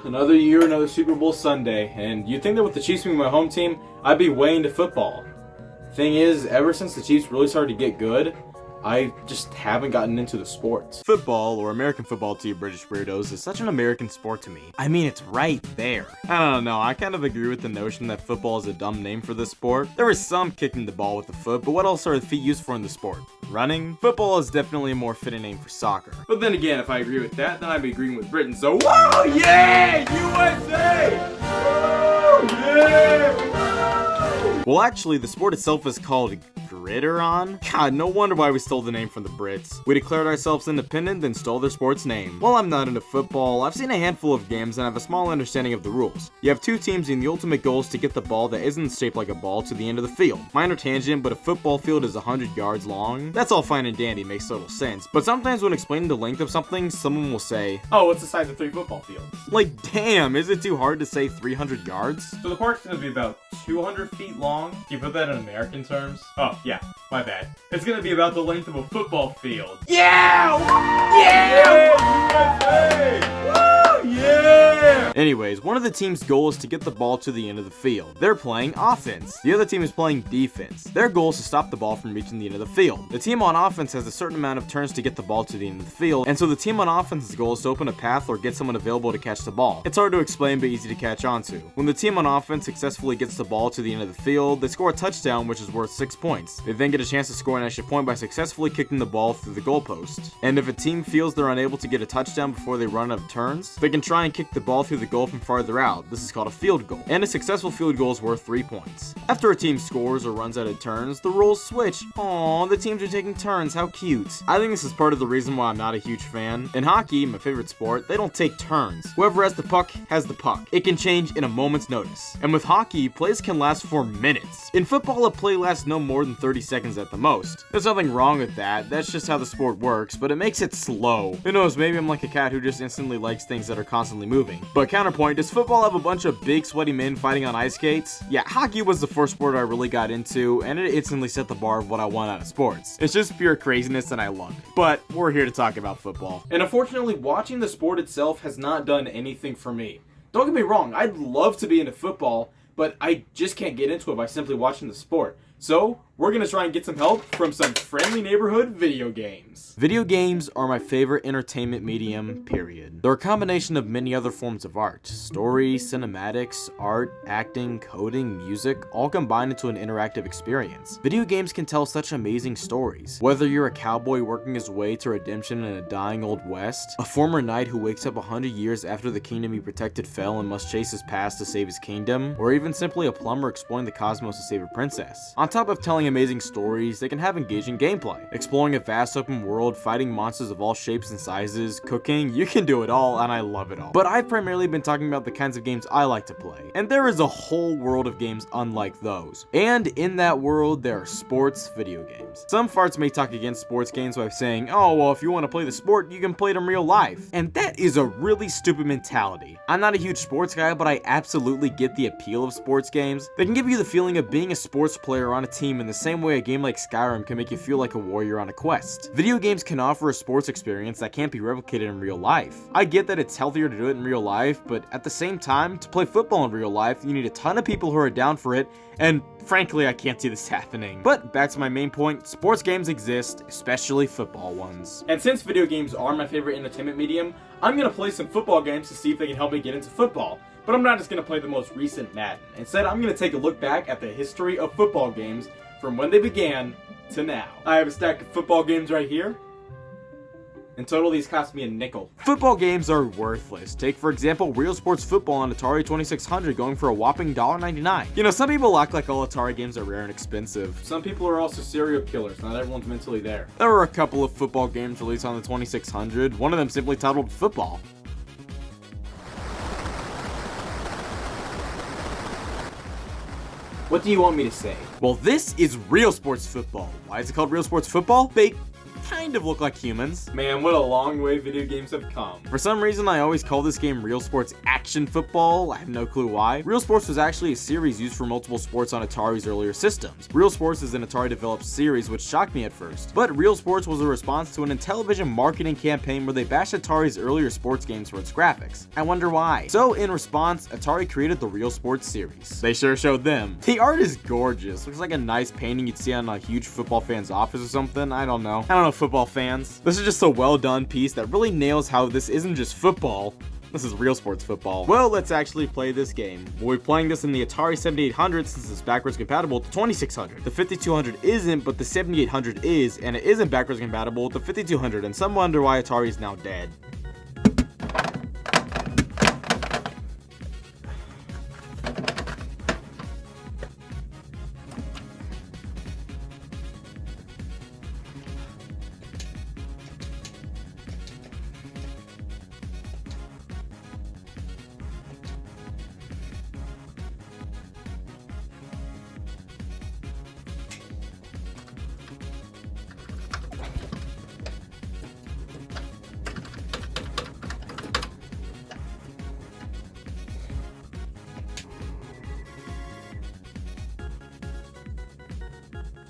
another year, another Super Bowl Sunday, and you'd think that with the Chiefs being my home team, I'd be way into football. Thing is, ever since the Chiefs really started to get good, I just haven't gotten into the sport. Football, or American football to you British weirdos, is such an American sport to me. I mean, it's right there. I don't know, I kind of agree with the notion that football is a dumb name for this sport. There is some kicking the ball with the foot, but what else are the feet used for in the sport? Running? Football is definitely a more fitting name for soccer. But then again, if I agree with that, then I'd be agreeing with Britain, so whoa, yeah, USA! Woo, yeah! Well, actually, the sport itself is called Gridiron? God, no wonder why we stole the name from the Brits. We declared ourselves independent, then stole their sport's name. While I'm not into football, I've seen a handful of games and have a small understanding of the rules. You have two teams and the ultimate goal is to get the ball that isn't shaped like a ball to the end of the field. Minor tangent, but a football field is 100 yards long. That's all fine and dandy, makes total sense. But sometimes when explaining the length of something, someone will say, oh, what's the size of 3 football fields? Like, damn, is it too hard to say 300 yards? So the park's gonna be about 200 feet long. Can you put that in American terms? Oh, yeah, my bad. It's gonna be about the length of a football field. Yeah! Yeah! Woo! Yeah! Anyways, one of the team's goal is to get the ball to the end of the field. They're playing offense. The other team is playing defense. Their goal is to stop the ball from reaching the end of the field. The team on offense has a certain amount of turns to get the ball to the end of the field, and so the team on offense's goal is to open a path or get someone available to catch the ball. It's hard to explain but easy to catch on to. When the team on offense successfully gets the ball to the end of the field, they score a touchdown, which is worth 6 points. They then get a chance to score an extra point by successfully kicking the ball through the goalpost. And if a team feels they're unable to get a touchdown before they run out of turns, they can try and kick the ball through the goal from farther out. This is called a field goal. And a successful field goal is worth 3 points. After a team scores or runs out of turns, the roles switch. Aww, the teams are taking turns, how cute. I think this is part of the reason why I'm not a huge fan. In hockey, my favorite sport, they don't take turns. Whoever has the puck has the puck. It can change in a moment's notice. And with hockey, plays can last for minutes. In football, a play lasts no more than 30 seconds at the most. There's nothing wrong with that, that's just how the sport works, but it makes it slow. Who knows, maybe I'm like a cat who just instantly likes things that are constantly moving. But counterpoint, does football have a bunch of big sweaty men fighting on ice skates? Yeah, hockey was the first sport I really got into, and it instantly set the bar of what I want out of sports. It's just pure craziness and I love it. But we're here to talk about football. And unfortunately, watching the sport itself has not done anything for me. Don't get me wrong, I'd love to be into football, but I just can't get into it by simply watching the sport. So, we're gonna try and get some help from some friendly neighborhood video games. Video games are my favorite entertainment medium, period. They're a combination of many other forms of art. Story, cinematics, art, acting, coding, music, all combined into an interactive experience. Video games can tell such amazing stories. Whether you're a cowboy working his way to redemption in a dying old west, a former knight who wakes up 100 years after the kingdom he protected fell and must chase his past to save his kingdom, or even simply a plumber exploring the cosmos to save a princess. On top of telling amazing stories, they can have engaging gameplay. Exploring a vast open world, fighting monsters of all shapes and sizes, cooking, you can do it all, and I love it all. But I've primarily been talking about the kinds of games I like to play, and there is a whole world of games unlike those. And in that world, there are sports video games. Some farts may talk against sports games by saying, oh, well, if you want to play the sport, you can play it in real life. And that is a really stupid mentality. I'm not a huge sports guy, but I absolutely get the appeal of sports games. They can give you the feeling of being a sports player on a team in the same way a game like Skyrim can make you feel like a warrior on a quest. Video games can offer a sports experience that can't be replicated in real life. I get that it's healthier to do it in real life, but at the same time, to play football in real life, you need a ton of people who are down for it, and frankly, I can't see this happening. But back to my main point, sports games exist, especially football ones. And since video games are my favorite entertainment medium, I'm gonna play some football games to see if they can help me get into football. But I'm not just gonna play the most recent Madden. Instead, I'm gonna take a look back at the history of football games from when they began to now. I have a stack of football games right here. In total, these cost me a nickel. Football games are worthless. Take, for example, Real Sports Football on Atari 2600 going for a whopping $1.99. You know, some people act like all Atari games are rare and expensive. Some people are also serial killers. Not everyone's mentally there. There were a couple of football games released on the 2600, one of them simply titled Football. What do you want me to say? Well, this is Real Sports Football. Why is it called Real Sports Football? kind of look like humans. Man, what a long way video games have come. For some reason, I always call this game Real Sports Action Football. I have no clue why. Real Sports was actually a series used for multiple sports on Atari's earlier systems. Real Sports is an Atari-developed series, which shocked me at first. But Real Sports was a response to an Intellivision marketing campaign where they bashed Atari's earlier sports games for its graphics. I wonder why. So, in response, Atari created the Real Sports series. They sure showed them. The art is gorgeous. Looks like a nice painting you'd see on a huge football fan's office or something. I don't know, football fans. This is just a well done piece that really nails how this isn't just football. This is real sports football. Well, let's actually play this game. We'll be playing this in the Atari 7800 since it's backwards compatible with the 2600. The 5200 isn't, but the 7800 is, and it isn't backwards compatible with the 5200, and some wonder why Atari is now dead.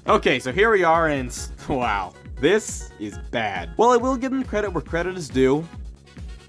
Okay, so here we are, and wow, this is bad. Well, I will give them credit where credit is due.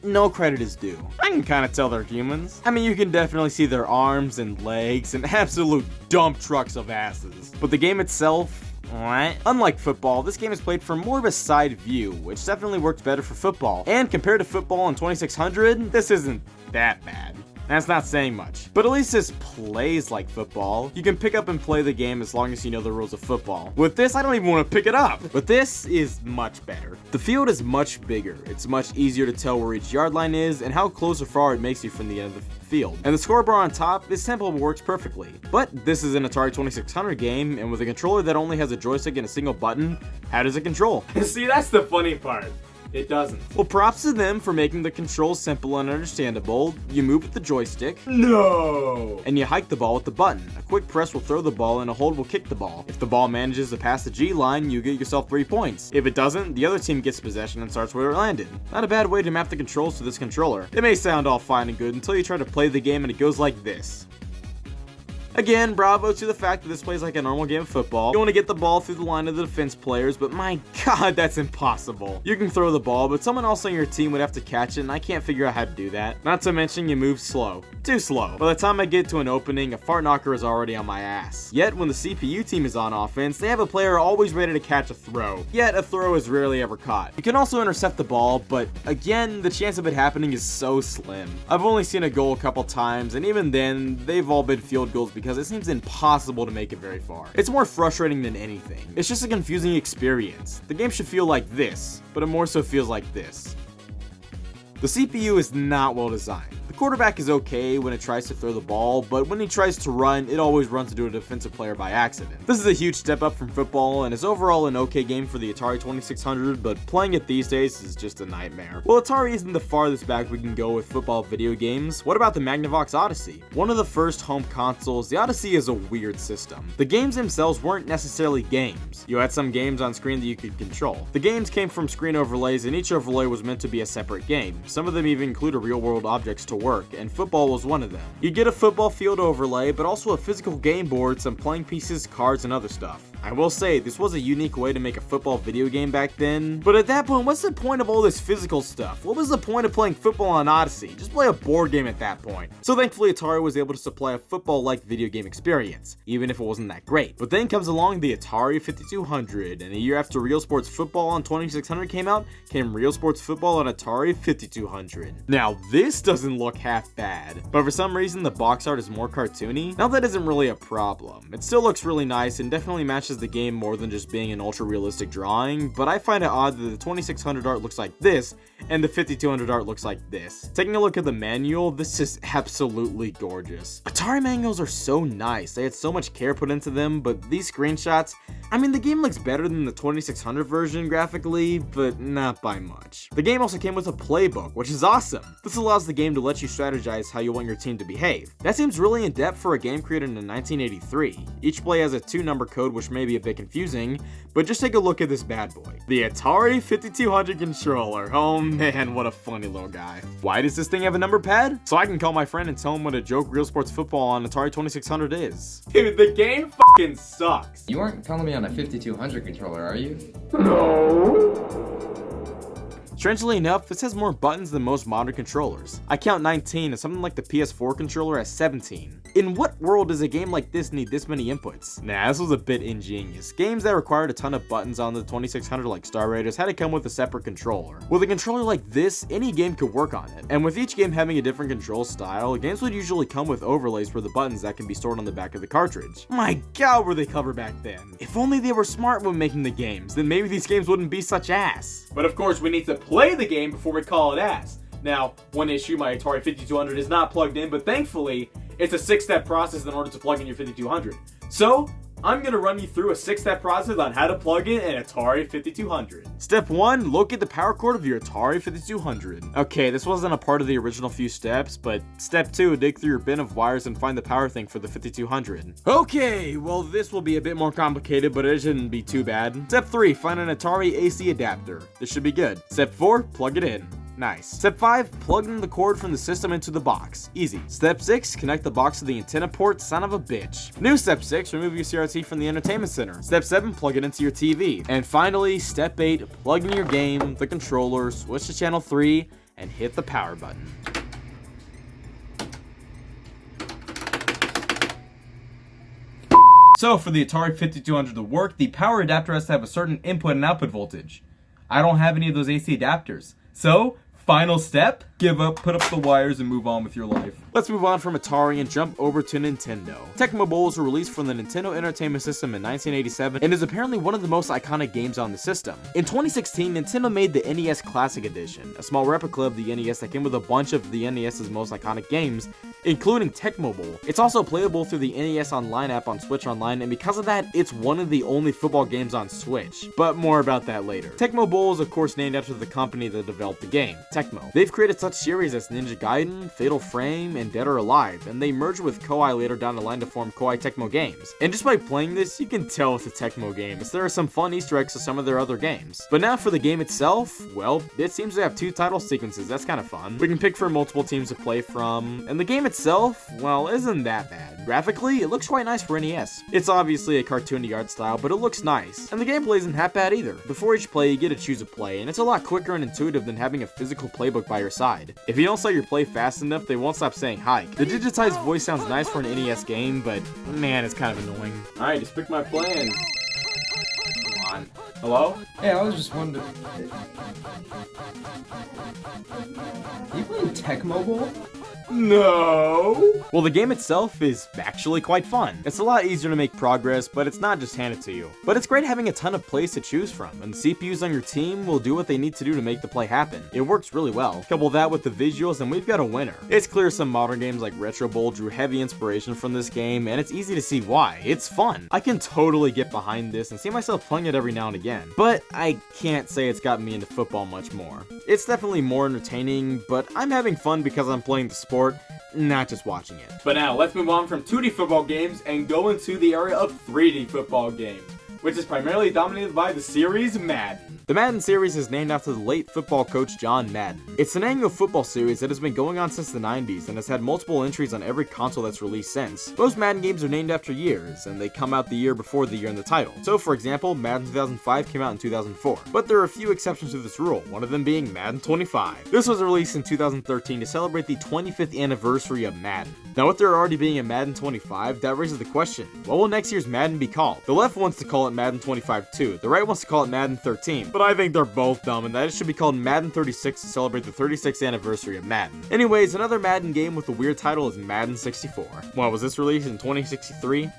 No credit is due. I can kind of tell they're humans. I mean, you can definitely see their arms and legs and absolute dump trucks of asses. But the game itself, what? Unlike football, this game is played from more of a side view, which definitely works better for football. And compared to football on 2600, this isn't that bad. That's not saying much. But at least this plays like football. You can pick up and play the game as long as you know the rules of football. With this, I don't even want to pick it up. But this is much better. The field is much bigger. It's much easier to tell where each yard line is and how close or far it makes you from the end of the field. And the scoreboard on top, this tempo works perfectly. But this is an Atari 2600 game, and with a controller that only has a joystick and a single button, how does it control? See, that's the funny part. It doesn't. Well, props to them for making the controls simple and understandable. You move with the joystick. No! And you hike the ball with the button. A quick press will throw the ball and a hold will kick the ball. If the ball manages to pass the G line, you get yourself 3 points. If it doesn't, the other team gets possession and starts where it landed. Not a bad way to map the controls to this controller. It may sound all fine and good until you try to play the game and it goes like this. Again, bravo to the fact that this plays like a normal game of football. You want to get the ball through the line of the defense players, but my god, that's impossible. You can throw the ball, but someone else on your team would have to catch it, and I can't figure out how to do that. Not to mention, you move slow. Too slow. By the time I get to an opening, a fart knocker is already on my ass. Yet, when the CPU team is on offense, they have a player always ready to catch a throw. Yet, a throw is rarely ever caught. You can also intercept the ball, but again, the chance of it happening is so slim. I've only seen a goal a couple times, and even then, they've all been field goals because it seems impossible to make it very far. It's more frustrating than anything. It's just a confusing experience. The game should feel like this, but it more so feels like this. The CPU is not well designed. The quarterback is okay when it tries to throw the ball, but when he tries to run, it always runs into a defensive player by accident. This is a huge step up from football, and is overall an okay game for the Atari 2600, but playing it these days is just a nightmare. Well, Atari isn't the farthest back we can go with football video games. What about the Magnavox Odyssey? One of the first home consoles, the Odyssey is a weird system. The games themselves weren't necessarily games. You had some games on screen that you could control. The games came from screen overlays, and each overlay was meant to be a separate game. Some of them even included real-world objects to work, and football was one of them. You get a football field overlay, but also a physical game board, some playing pieces, cards, and other stuff. I will say, this was a unique way to make a football video game back then, but at that point, what's the point of all this physical stuff? What was the point of playing football on Odyssey? Just play a board game at that point. So thankfully, Atari was able to supply a football-like video game experience, even if it wasn't that great. But then comes along the Atari 5200, and a year after Real Sports Football on 2600 came out, came Real Sports Football on Atari 5200. Now, this doesn't look half bad, but for some reason, the box art is more cartoony. Now, that isn't really a problem. It still looks really nice and definitely matches the game more than just being an ultra-realistic drawing, but I find it odd that the 2600 art looks like this, and the 5200 art looks like this. Taking a look at the manual, this is absolutely gorgeous. Atari manuals are so nice, they had so much care put into them, but these screenshots, I mean, the game looks better than the 2600 version graphically, but not by much. The game also came with a playbook, which is awesome. This allows the game to let you strategize how you want your team to behave. That seems really in depth for a game created in 1983. Each play has a 2-number code, which may may be a bit confusing, but just take a look at this bad boy. The Atari 5200 controller. Oh man, what a funny little guy. Why does this thing have a number pad? So I can call my friend and tell him what a joke Real Sports Football on Atari 2600 is. Dude, the game fucking sucks. You aren't calling me on a 5200 controller, are you? No. Strangely enough, this has more buttons than most modern controllers. I count 19 and something like the PS4 controller has 17. In what world does a game like this need this many inputs? Nah, this was a bit ingenious. Games that required a ton of buttons on the 2600 like Star Raiders had to come with a separate controller. With a controller like this, any game could work on it. And with each game having a different control style, games would usually come with overlays for the buttons that can be stored on the back of the cartridge. My god, were they clever back then. If only they were smart when making the games, then maybe these games wouldn't be such ass. But of course, we need to play the game before we call it ass. Now, one issue, my Atari 5200 is not plugged in, but thankfully, it's a 6-step process in order to plug in your 5200. So, I'm going to run you through a 6-step process on how to plug in an Atari 5200. Step 1, locate the power cord of your Atari 5200. Okay, this wasn't a part of the original few steps, but step 2, dig through your bin of wires and find the power thing for the 5200. Okay, well this will be a bit more complicated, but it shouldn't be too bad. Step 3, find an Atari AC adapter. This should be good. Step 4, plug it in. Nice. Step 5, plug in the cord from the system into the box. Easy. Step 6, connect the box to the antenna port. Son of a bitch. New step 6, remove your CRT from the entertainment center. Step 7, plug it into your TV. And finally, step 8, plug in your game, the controller, switch to channel 3, and hit the power button. So for the Atari 5200 to work, the power adapter has to have a certain input and output voltage. I don't have any of those AC adapters. So, final step, give up, put up the wires, and move on with your life. Let's move on from Atari and jump over to Nintendo. Tecmo Bowl was released from the Nintendo Entertainment System in 1987 and is apparently one of the most iconic games on the system. In 2016, Nintendo made the NES Classic Edition, a small replica of the NES that came with a bunch of the NES's most iconic games, including Tecmo Bowl. It's also playable through the NES Online app on Switch Online, and because of that, it's one of the only football games on Switch. But more about that later. Tecmo Bowl is of course named after the company that developed the game, Tecmo. They've created such series as Ninja Gaiden, Fatal Frame, and Dead or Alive, and they merged with Koei later down the line to form Koei Tecmo Games. And just by playing this, you can tell it's a Tecmo game, as there are some fun Easter eggs to some of their other games. But now for the game itself, well, it seems to have 2 title sequences. That's kind of fun. We can pick from multiple teams to play from, and the game itself, well, isn't that bad. Graphically, it looks quite nice for NES. It's obviously a cartoony art style, but it looks nice, and the gameplay isn't that bad either. Before each play, you get to choose a play, and it's a lot quicker and intuitive than having a physical playbook by your side. If you don't start your play fast enough, they won't stop saying hike. The digitized voice sounds nice for an NES game, but man, it's kind of annoying. Alright, just pick my plans. Come on. Hello? Hey, I was just wondering. You playing Tecmo Bowl? No! Well, the game itself is actually quite fun. It's a lot easier to make progress, but it's not just handed to you. But it's great having a ton of plays to choose from, and the CPUs on your team will do what they need to do to make the play happen. It works really well. Couple that with the visuals, and we've got a winner. It's clear some modern games like Retro Bowl drew heavy inspiration from this game, and it's easy to see why. It's fun. I can totally get behind this and see myself playing it every now and again. But I can't say it's gotten me into football much more. It's definitely more entertaining, but I'm having fun because I'm playing the sport, not just watching it. But now, let's move on from 2D football games and go into the area of 3D football games, which is primarily dominated by the series Madden. The Madden series is named after the late football coach John Madden. It's an annual football series that has been going on since the 90s and has had multiple entries on every console that's released since. Most Madden games are named after years, and they come out the year before the year in the title. So for example, Madden 2005 came out in 2004. But there are a few exceptions to this rule, one of them being Madden 25. This was released in 2013 to celebrate the 25th anniversary of Madden. Now with there already being a Madden 25, that raises the question, what will next year's Madden be called? The left wants to call it Madden 25 too, the right wants to call it Madden 13, but I think they're both dumb and that it should be called Madden 36 to celebrate the 36th anniversary of Madden. Anyways, another Madden game with a weird title is Madden 64. Well, was this released in 2063?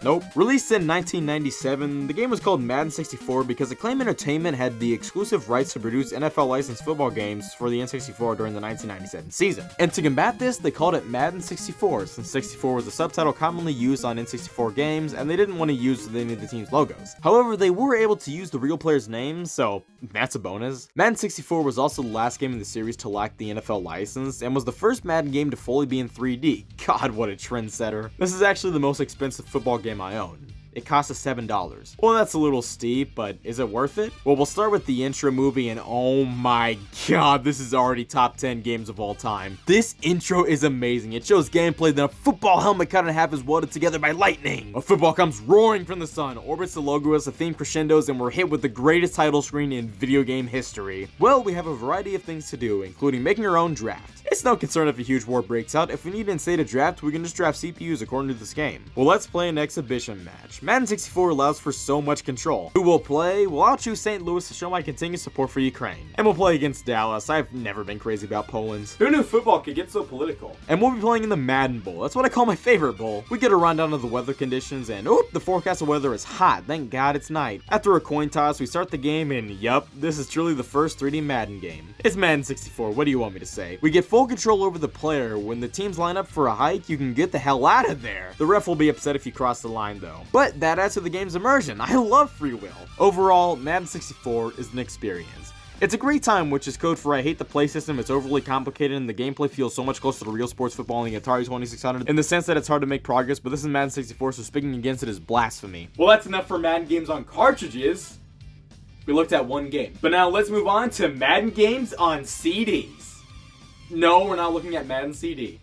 Nope. Released in 1997, the game was called Madden 64 because Acclaim Entertainment had the exclusive rights to produce NFL licensed football games for the N64 during the 1997 season. And to combat this, they called it Madden 64, since 64 was a subtitle commonly used on N64 games, and they didn't want to use any of the team's logos. However, they were able to use the real players' names, so that's a bonus. Madden 64 was also the last game in the series to lack the NFL license, and was the first Madden game to fully be in 3D. God, what a trendsetter. This is actually the most expensive football game I own. It costs us $7. Well, that's a little steep, but is it worth it? Well, we'll start with the intro movie, and oh my god, this is already top 10 games of all time. This intro is amazing. It shows gameplay that a football helmet cut in half is welded together by lightning. A football comes roaring from the sun, orbits the logo as the theme crescendos, and we're hit with the greatest title screen in video game history. Well, we have a variety of things to do, including making our own draft. It's no concern if a huge war breaks out. If we need to instate a draft, we can just draft CPUs according to this game. Well, let's play an exhibition match. Madden 64 allows for so much control. Who will play? Well, I'll choose St. Louis to show my continued support for Ukraine. And we'll play against Dallas. I've never been crazy about Poland. Who knew football could get so political? And we'll be playing in the Madden Bowl. That's what I call my favorite bowl. We get a rundown of the weather conditions, and the forecast of weather is hot. Thank God it's night. After a coin toss, we start the game, and yup, this is truly the first 3D Madden game. It's Madden 64. What do you want me to say? We get full control over the player. When the teams line up for a hike, you can get the hell out of there. The ref will be upset if you cross the line though. But that adds to the game's immersion. I love free will. Overall, Madden 64 is an experience. It's a great time, which is code for I hate the play system. It's overly complicated and the gameplay feels so much closer to real sports football and the Atari 2600 in the sense that it's hard to make progress, but this is Madden 64, so speaking against it is blasphemy. Well, that's enough for Madden games on cartridges. We looked at one game. But now let's move on to Madden games on CDs. No, we're not looking at Madden CD.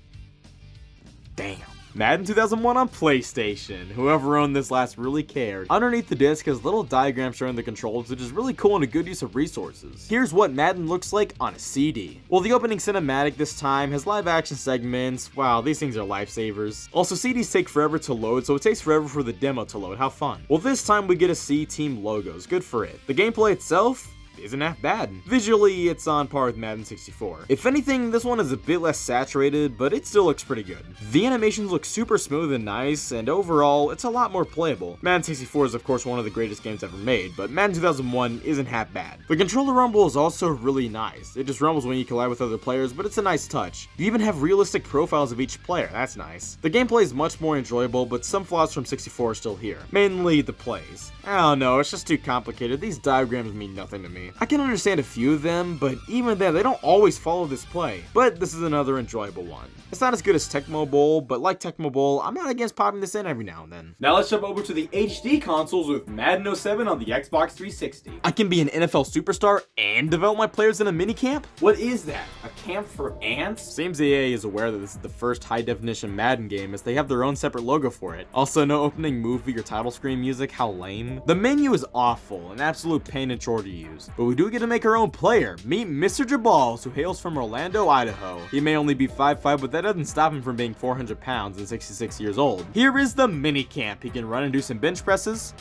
Damn. Madden 2001 on PlayStation. Whoever owned this last really cared. Underneath the disc is little diagrams showing the controls, which is really cool and a good use of resources. Here's what Madden looks like on a CD. Well, the opening cinematic this time has live action segments. Wow, these things are lifesavers. Also, CDs take forever to load, so it takes forever for the demo to load. How fun. Well, this time we get to see team logos. Good for it. The gameplay itself isn't half bad. Visually, it's on par with Madden 64. If anything, this one is a bit less saturated, but it still looks pretty good. The animations look super smooth and nice, and overall, it's a lot more playable. Madden 64 is of course one of the greatest games ever made, but Madden 2001 isn't half bad. The controller rumble is also really nice. It just rumbles when you collide with other players, but it's a nice touch. You even have realistic profiles of each player, that's nice. The gameplay is much more enjoyable, but some flaws from 64 are still here. Mainly the plays. I don't know, it's just too complicated. These diagrams mean nothing to me. I can understand a few of them, but even then, they don't always follow this play. But this is another enjoyable one. It's not as good as Tecmo Bowl, but like Tecmo Bowl, I'm not against popping this in every now and then. Now let's jump over to the HD consoles with Madden 07 on the Xbox 360. I can be an NFL superstar and develop my players in a mini camp? What is that? A camp for ants? Seems EA is aware that this is the first high-definition Madden game, as they have their own separate logo for it. Also, no opening movie or title screen music, how lame. The menu is awful, an absolute pain and chore to use, but we do get to make our own player. Meet Mr. Jabals, who hails from Orlando, Idaho. He may only be 5'5", but that doesn't stop him from being 400 pounds and 66 years old. Here is the mini camp. He can run and do some bench presses.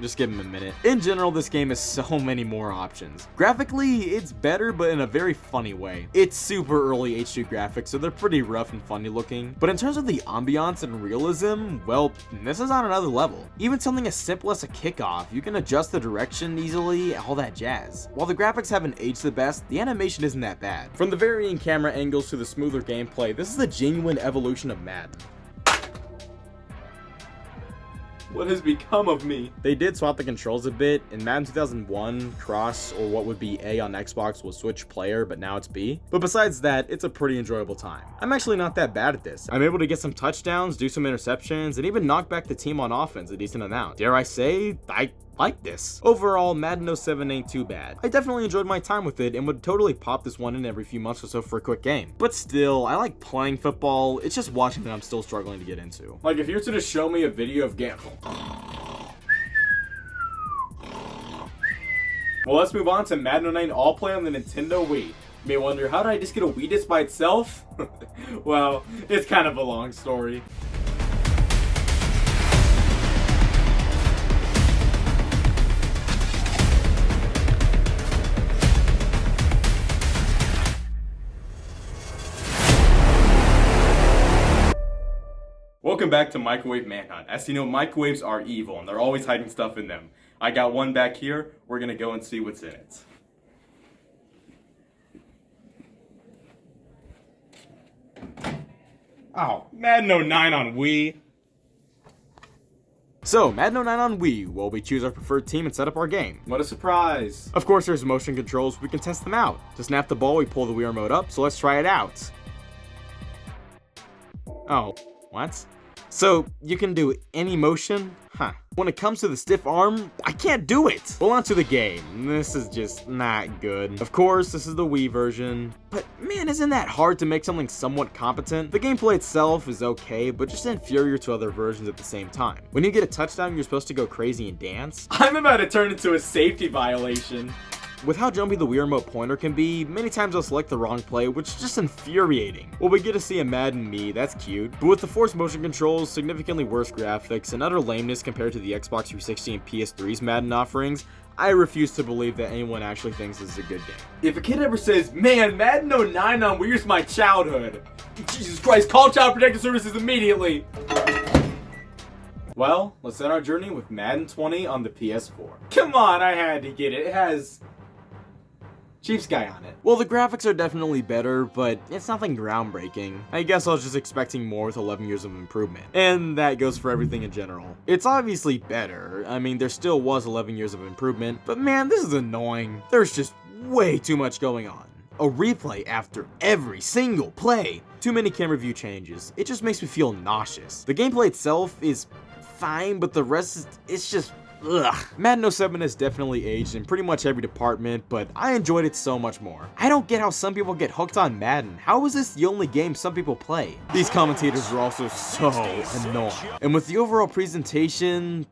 Just give him a minute. In general, this game has so many more options. Graphically, it's better, but in a very funny way. It's super early HD graphics, so they're pretty rough and funny looking. But in terms of the ambiance and realism, well, this is on another level. Even something as simple as a kickoff, you can adjust the direction easily, all that jazz. While the graphics haven't aged the best, the animation isn't that bad. From the varying camera angles to the smoother gameplay, this is a genuine evolution of Madden. What has become of me? They did swap the controls a bit. In Madden 2001, cross, or what would be A on Xbox, was switch player, but now it's B. But besides that, it's a pretty enjoyable time. I'm actually not that bad at this. I'm able to get some touchdowns, do some interceptions, and even knock back the team on offense a decent amount. Dare I say, I like this. Overall, Madden 07 ain't too bad. I definitely enjoyed my time with it and would totally pop this one in every few months or so for a quick game. But still, I like playing football. It's just watching that I'm still struggling to get into. Like, if you were to just show me a video of game. Well, let's move on to Madden 09 All Play on the Nintendo Wii. You may wonder, how did I just get a Wii disc by itself? Well, it's kind of a long story. Welcome back to Microwave Manhunt. As you know, microwaves are evil and they're always hiding stuff in them. I got one back here. We're gonna go and see what's in it. Oh, Madden 09 on Wii. So, Madden 09 on Wii, while we choose our preferred team and set up our game. What a surprise! Of course, there's motion controls, we can test them out. To snap the ball, we pull the Wii remote up, so let's try it out. Oh, what? So, you can do any motion? Huh. When it comes to the stiff arm, I can't do it! Well, on to the game. This is just not good. Of course, this is the Wii version. But man, isn't that hard to make something somewhat competent? The gameplay itself is okay, but just inferior to other versions at the same time. When you get a touchdown, you're supposed to go crazy and dance. I'm about to turn into a safety violation. With how jumpy the Wii remote pointer can be, many times I'll select the wrong play, which is just infuriating. Well, we get to see a Madden me, that's cute. But with the forced motion controls, significantly worse graphics, and utter lameness compared to the Xbox 360 and PS3's Madden offerings, I refuse to believe that anyone actually thinks this is a good game. If a kid ever says, man, Madden 09 on Wii is my childhood, Jesus Christ, call Child Protective Services immediately! Well, let's end our journey with Madden 20 on the PS4. Come on, I had to get it. It has Chiefs guy on it. Well, the graphics are definitely better, but it's nothing groundbreaking. I guess I was just expecting more with 11 years of improvement. And that goes for everything in general. It's obviously better. I mean, there still was 11 years of improvement, but man, this is annoying. There's just way too much going on. A replay after every single play. Too many camera view changes. It just makes me feel nauseous. The gameplay itself is fine, but the rest it's just ugh. Madden 07 has definitely aged in pretty much every department, but I enjoyed it so much more. I don't get how some people get hooked on Madden. How is this the only game some people play? These commentators are also so annoying. And with the overall presentation,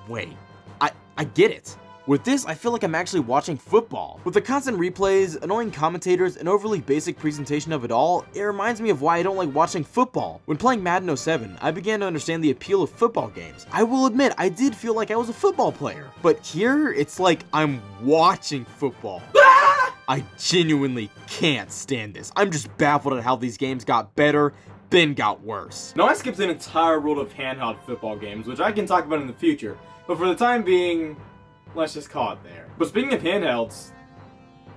wait, I get it. With this, I feel like I'm actually watching football. With the constant replays, annoying commentators, and overly basic presentation of it all, it reminds me of why I don't like watching football. When playing Madden 07, I began to understand the appeal of football games. I will admit, I did feel like I was a football player. But here, it's like I'm watching football. I genuinely can't stand this. I'm just baffled at how these games got better, then got worse. Now, I skipped an entire world of handheld football games, which I can talk about in the future. But for the time being, let's just call it there. But speaking of handhelds,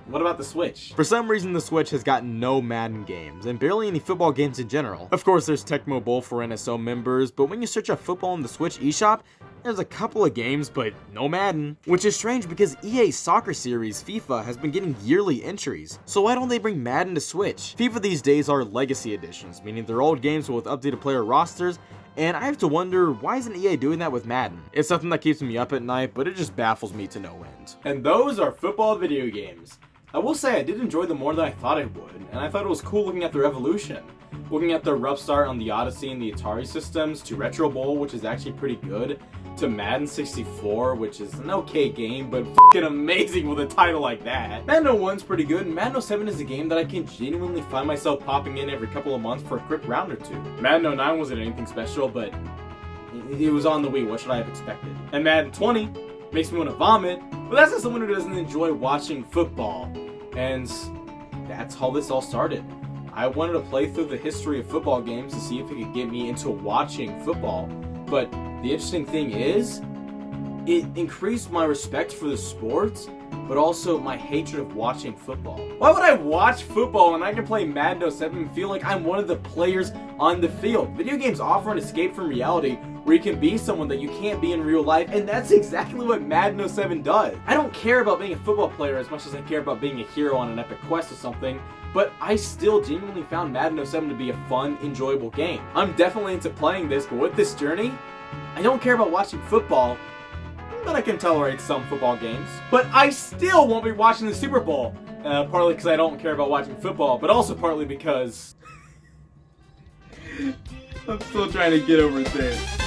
what about the Switch? For some reason, the Switch has gotten no Madden games, and barely any football games in general. Of course, there's Tecmo Bowl for NSO members, but when you search up football in the Switch eShop, there's a couple of games, but no Madden. Which is strange because EA's soccer series, FIFA, has been getting yearly entries. So why don't they bring Madden to Switch? FIFA these days are legacy editions, meaning they're old games with updated player rosters, and I have to wonder, why isn't EA doing that with Madden? It's something that keeps me up at night, but it just baffles me to no end. And those are football video games. I will say I did enjoy them more than I thought I would, and I thought it was cool looking at their evolution. Looking at their rough start on the Odyssey and the Atari systems, to Retro Bowl, which is actually pretty good, to Madden 64, which is an okay game, but f***ing amazing with a title like that. Madden 01's pretty good, and Madden 07 is a game that I can genuinely find myself popping in every couple of months for a quick round or two. Madden 09 wasn't anything special, but it was on the Wii, what should I have expected? And Madden 20 makes me want to vomit, but that's not someone who doesn't enjoy watching football. And that's how this all started. I wanted to play through the history of football games to see if it could get me into watching football. But the interesting thing is, it increased my respect for the sport, but also my hatred of watching football. Why would I watch football when I can play Madden 07 and feel like I'm one of the players on the field? Video games offer an escape from reality where you can be someone that you can't be in real life, and that's exactly what Madden 07 does. I don't care about being a football player as much as I care about being a hero on an epic quest or something, but I still genuinely found Madden 07 to be a fun, enjoyable game. I'm definitely into playing this, but with this journey, I don't care about watching football, but I can tolerate some football games. But I still won't be watching the Super Bowl, partly because I don't care about watching football, but also partly because I'm still trying to get over this.